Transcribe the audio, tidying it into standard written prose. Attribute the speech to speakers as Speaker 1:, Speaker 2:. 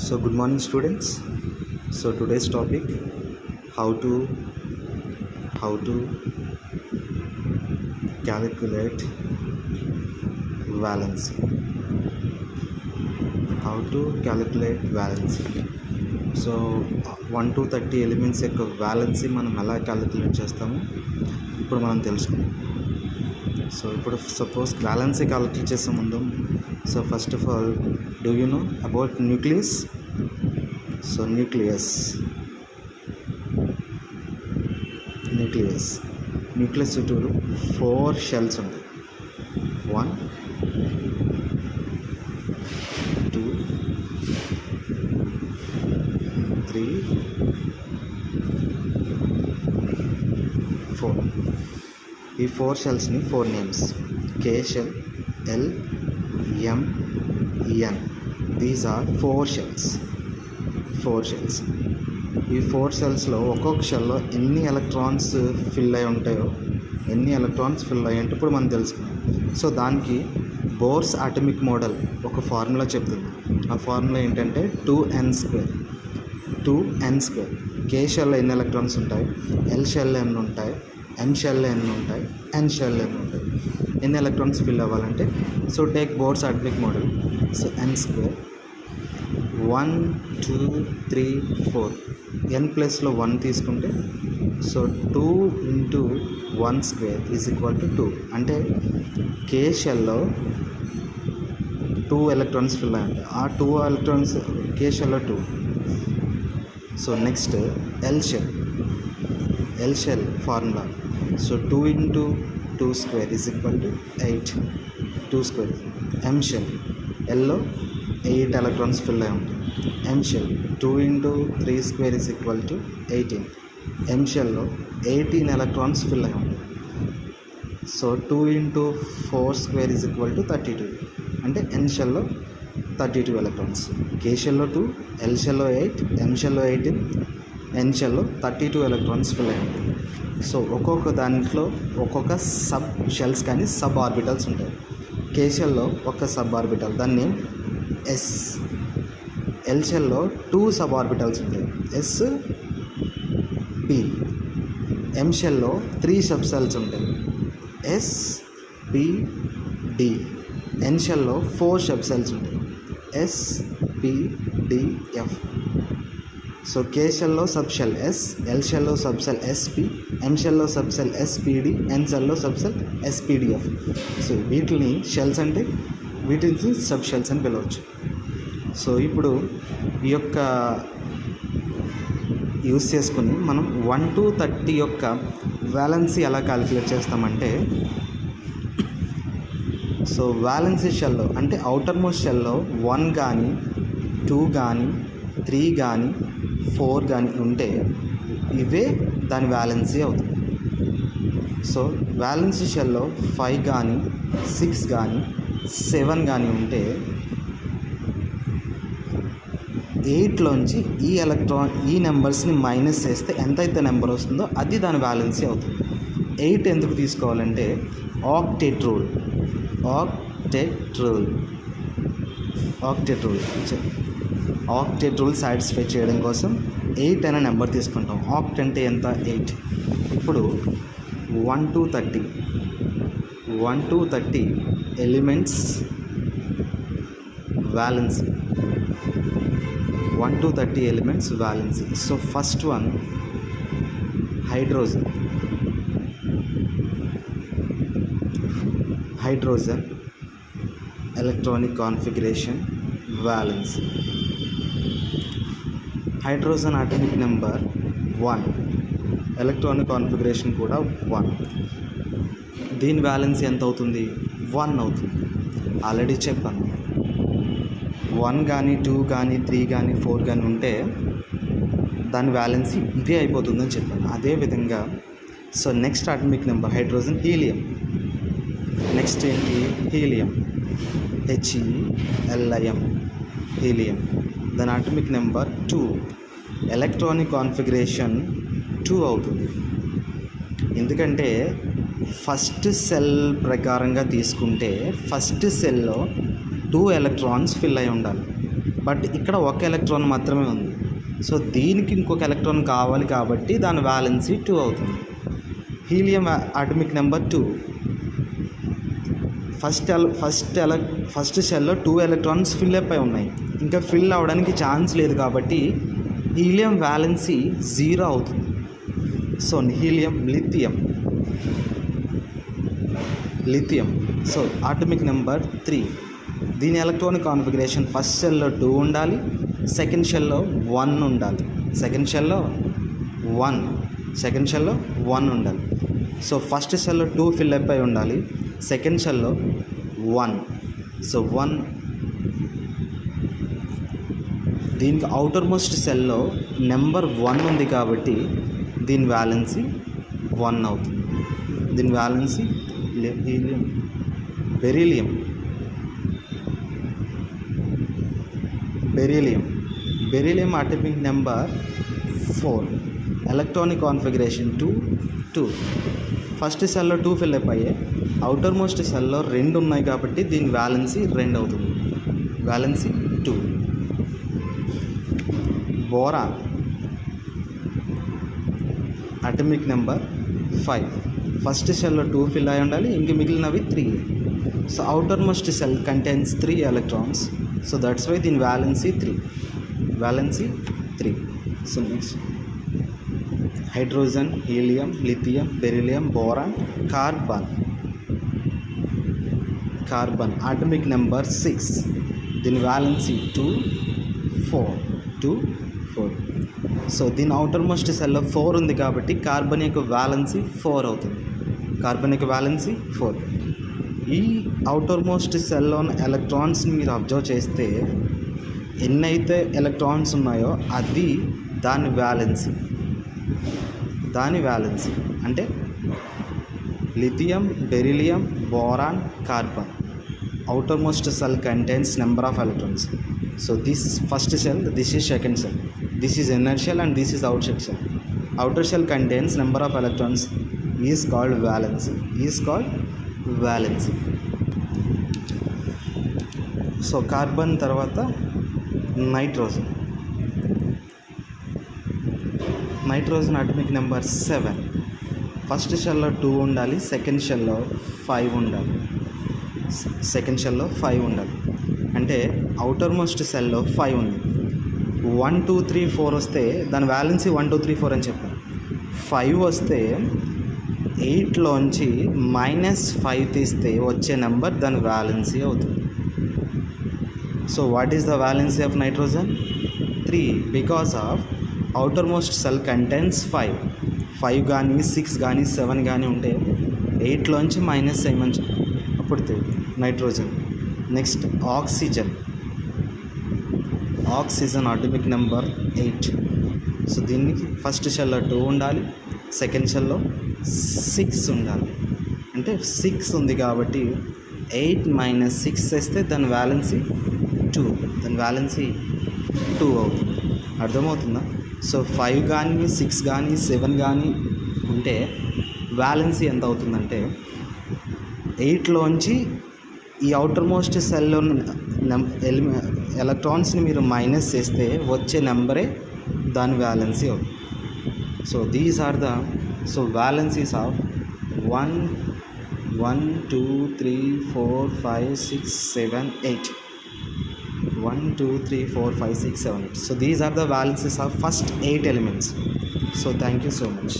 Speaker 1: So good morning students. So today's topic, how to calculate valency. How to calculate valency. So 1 to 30 elements యొక్క valency మనం ఎలా calculate చేస్తామో ఇప్పుడు మనం తెలుసుకుందాం. సో ఇప్పుడు సపోజ్ వ్యాలెన్సీ క్యాలిక్యులేట్ చేసే ముందు so first of all do you know about nucleus? So nucleus చుట్టూరు 4 షెల్స్ ఉంటాయి. 1 2 3 4. ఈ 4 షెల్స్ని 4 names: K shell, L, M, N. These are 4 shells. ఈ 4 షెల్స్లో ఒక్కొక్క షెల్లో ఎన్ని ఎలక్ట్రాన్స్ ఫిల్ అయి ఉంటాయో ఇప్పుడు మనం తెలుసుకుందాం. సో దానికి బోర్స్ అటామిక్ మోడల్ ఒక ఫార్ములా చెప్తుంది. ఆ ఫార్ములా ఏంటంటే 2n². కే షెల్లో ఎన్ని ఎలక్ట్రాన్స్ ఉంటాయి, ఎల్ షెల్లో ఎన్ని ఉంటాయి, ఎం షెల్లో ఎన్ని ఉంటాయి, ఎన్ షెల్లో ఎన్ని ఉంటాయి, ఎన్ని ఎలక్ట్రాన్స్ ఫిల్ అవ్వాలంటే so take bores atomic model. So n², 1 2 3 4. ఎన్ ప్లస్లో 1 తీసుకుంటే సో 2 × 1² = 2. అంటే కే షెల్లో 2 ఎలక్ట్రాన్స్ ఫిల్ అయ్యి ఉంటాయి. ఆ 2 ఎలక్ట్రాన్స్ కే షెల్లో 2. So next L shell formula. So 2 × 2² = 8. 2². M shell, ఎల్లో 8 ఎలక్ట్రాన్స్ ఫిల్ అయి ఉంటాయి. M shell 2 × 3² = 18. ఎం షెల్లో 18 ఎలక్ట్రాన్స్ ఫిల్ అయి ఉంటాయి. సో 2 × 4² = 32. అంటే ఎన్ షెల్లో 32 ఎలక్ట్రాన్స్. కే షెల్లో 2, ఎల్ షెల్లో 8, ఎం షెల్లో 18, ఎన్ షెల్లో 32 ఎలక్ట్రాన్స్ ఫిల్ అయి ఉంటాయి. సో ఒక్కొక్క దాంట్లో ఒక్కొక్క సబ్ షెల్స్ కానీ సబ్ ఆర్బిటల్స్ ఉంటాయి. కే షెల్లో ఒక సబ్ ఆర్బిటల్, దాన్ని ఎస్. ఎల్ షెల్లో 2 సబ్ ఆర్బిటల్స్ ఉంటాయి, ఎస్, పి. ఎం షెల్లో 3 సబ్ షెల్స్ ఉంటాయి, ఎస్, పి, డి. ఎన్ షెల్లో 4 సబ్ షెల్స్ ఉంటాయి, S, P, D, F. So K షెల్లో సబ్ షెల్ ఎస్, ఎల్ షెల్లో సబ్ షెల్ ఎస్పి, ఎం షెల్లో సబ్ షెల్ ఎస్పిడి, ఎన్ షెల్లో sub shell S P D F. So వీటిని shells అంటే వీటిని సబ్ షెల్స్ అని పిలవచ్చు. సో ఇప్పుడు ఈ యొక్క యూస్ చేసుకుని మనం 1 to 30 యొక్క వ్యాలెన్సీ ఎలా క్యాలిక్యులేట్ చేస్తామంటే సో వ్యాలెన్సీ షెల్లో అంటే అవుటర్ మోస్ట్ షెల్లో 1 కానీ 2 కానీ 3 కానీ 4 కానీ ఉంటే ఇవే దాని వ్యాలెన్సీ అవుతుంది. సో వ్యాలెన్సీ షెల్లో 5 కానీ 6 కానీ 7 కానీ ఉంటే 8లోంచి ఈ నెంబర్స్ని మైనస్ చేస్తే ఎంతైతే నెంబర్ వస్తుందో అది దాని వ్యాలెన్సీ అవుతుంది. 8 ఎందుకు తీసుకోవాలంటే ఆక్టెట్ రూల్ సాటిస్ఫై చేయడం కోసం 8 అనే నెంబర్ తీసుకుంటాం. ఆక్ట్ అంటే ఎంత? 8. ఇప్పుడు 1 to 30 elements valency. 1 to 30 elements valency. So first one hydrogen electronic configuration valency. Hydrogen atomic number 1, electronic configuration కూడా 1. దీని వ్యాలెన్సీ ఎంత అవుతుంది? 1 అవుతుంది. ఆల్రెడీ చెప్పాను, 1 కానీ 2 కానీ 3 కానీ 4 కానీ ఉంటే దాని వ్యాలెన్సీ ఇదే అయిపోతుందని చెప్పాను. అదేవిధంగా so next atomic number hydrogen. Helium next ఏంటి? Helium, HELIUM, helium. దాని అటామిక్ నెంబర్ 2, ఎలక్ట్రానిక్ కాన్ఫిగరేషన్ 2 అవుతుంది. ఎందుకంటే ఫస్ట్ సెల్ ప్రకారంగా తీసుకుంటే ఫస్ట్ సెల్లో 2 ఎలక్ట్రాన్స్ ఫిల్ అయి ఉండాలి. బట్ ఇక్కడ ఒక ఎలక్ట్రాన్ మాత్రమే ఉంది. సో దీనికి ఇంకొక ఎలక్ట్రాన్ కావాలి కాబట్టి దాని వ్యాలెన్సీ 2 అవుతుంది. Helium atomic number 2. ఫస్ట్ షెల్లో 2 ఎలక్ట్రాన్స్ ఫిల్ అప్ అయి ఉన్నాయి, ఇంకా ఫిల్ అవ్వడానికి ఛాన్స్ లేదు కాబట్టి హీలియం వ్యాలెన్సీ 0 అవుతుంది. So lithium so atomic number 3. దీని ఎలక్ట్రానిక్ కాన్ఫిగరేషన్ ఫస్ట్ షెల్లో 2 ఉండాలి, సెకండ్ షెల్లో 1 ఉండాలి. సెకండ్ షెల్లో 1 ఉండాలి. సో ఫస్ట్ షెల్లో 2 ఫిల్ అప్ అయి ఉండాలి, సెకండ్ షెల్లో 1. సో 1. దీనికి అవుటర్ మోస్ట్ సెల్లో నెంబర్ 1 ఉంది కాబట్టి దీని వ్యాలెన్సీ 1 అవుతుంది. దీని valency helium. Beryllium atomic number 4. Electronic configuration 2. First షెల్లో 2 ఫిల్ అప్ అయ్యాయి, అవుటర్ మోస్ట్ షెల్లో 2 ఉన్నాయి కాబట్టి దీని వ్యాలెన్సీ 2 అవుతుంది. Valency 2. Boron atomic number 5. First షెల్లో 2 ఫిల్ అయి ఉండాలి, ఇంక మిగిలినవి 3. So outer most shell contains 3 electrons. So that's why దీని valency 3. So next hydrogen, helium, lithium, beryllium, boron, carbon atomic number 6. దీని వ్యాలెన్సీ 2, 4. సో దీని అవుటర్ మోస్ట్ సెల్లో 4 ఉంది కాబట్టి కార్బన్ యొక్క వ్యాలెన్సీ 4 అవుతుంది. ఈ అవుటర్ మోస్ట్ సెల్లో ఉన్న ఎలక్ట్రాన్స్ని మీరు అబ్జర్వ్ చేస్తే ఎన్నైతే ఎలక్ట్రాన్స్ ఉన్నాయో అది దాని వ్యాలెన్సీ అంటే lithium, beryllium, boron, carbon. outer most cell contains number of electrons. So this first cell, this is second cell, this is inner shell and this is outside shell. Outer shell contains number of electrons is called valency. So carbon tarvata nitrogen atomic number 7. First షెల్లో 2 ఉండాలి, second షెల్లో 5 ఉండాలి. అంటే outer most సెల్లో 5 ఉంది. 1 2 3 4 వస్తే దాని valency 1 2 3 4 అని చెప్పాను. 5 వస్తే 8లోంచి -5 తీస్తే వచ్చే నెంబర్ దాని వ్యాలెన్సీ అవుతుంది. So what is the valency of nitrogen? 3, because of outer most cell contains 5 కానీ 6 కానీ 7 కానీ ఉంటే 8లోంచి మైనస్ చేయమని చెప్పి అప్పుడు nitrogen. Next oxygen atomic number 8. So దీనికి ఫస్ట్ షెల్లో 2 ఉండాలి, సెకండ్ షెల్లో 6 ఉండాలి. అంటే 6 ఉంది కాబట్టి 8 - 6 వేస్తే దాని వ్యాలెన్సీ 2 అవుతుంది. అర్థమవుతుందా? సో 5 కానీ 6 కానీ 7 కానీ ఉంటే వ్యాలెన్సీ ఎంత అవుతుందంటే 8లోంచి ఈ అవుటర్ మోస్ట్ సెల్లో ఎలక్ట్రాన్స్ని మీరు మైనస్ చేస్తే వచ్చే నెంబరే దాని వ్యాలెన్సీ అవుతుంది. So these are the valencies of 1 2 3 4 5 6 7 8. 1 2 3 4 5 6 7 8. So these are the valencies of first 8 elements. So thank you so much.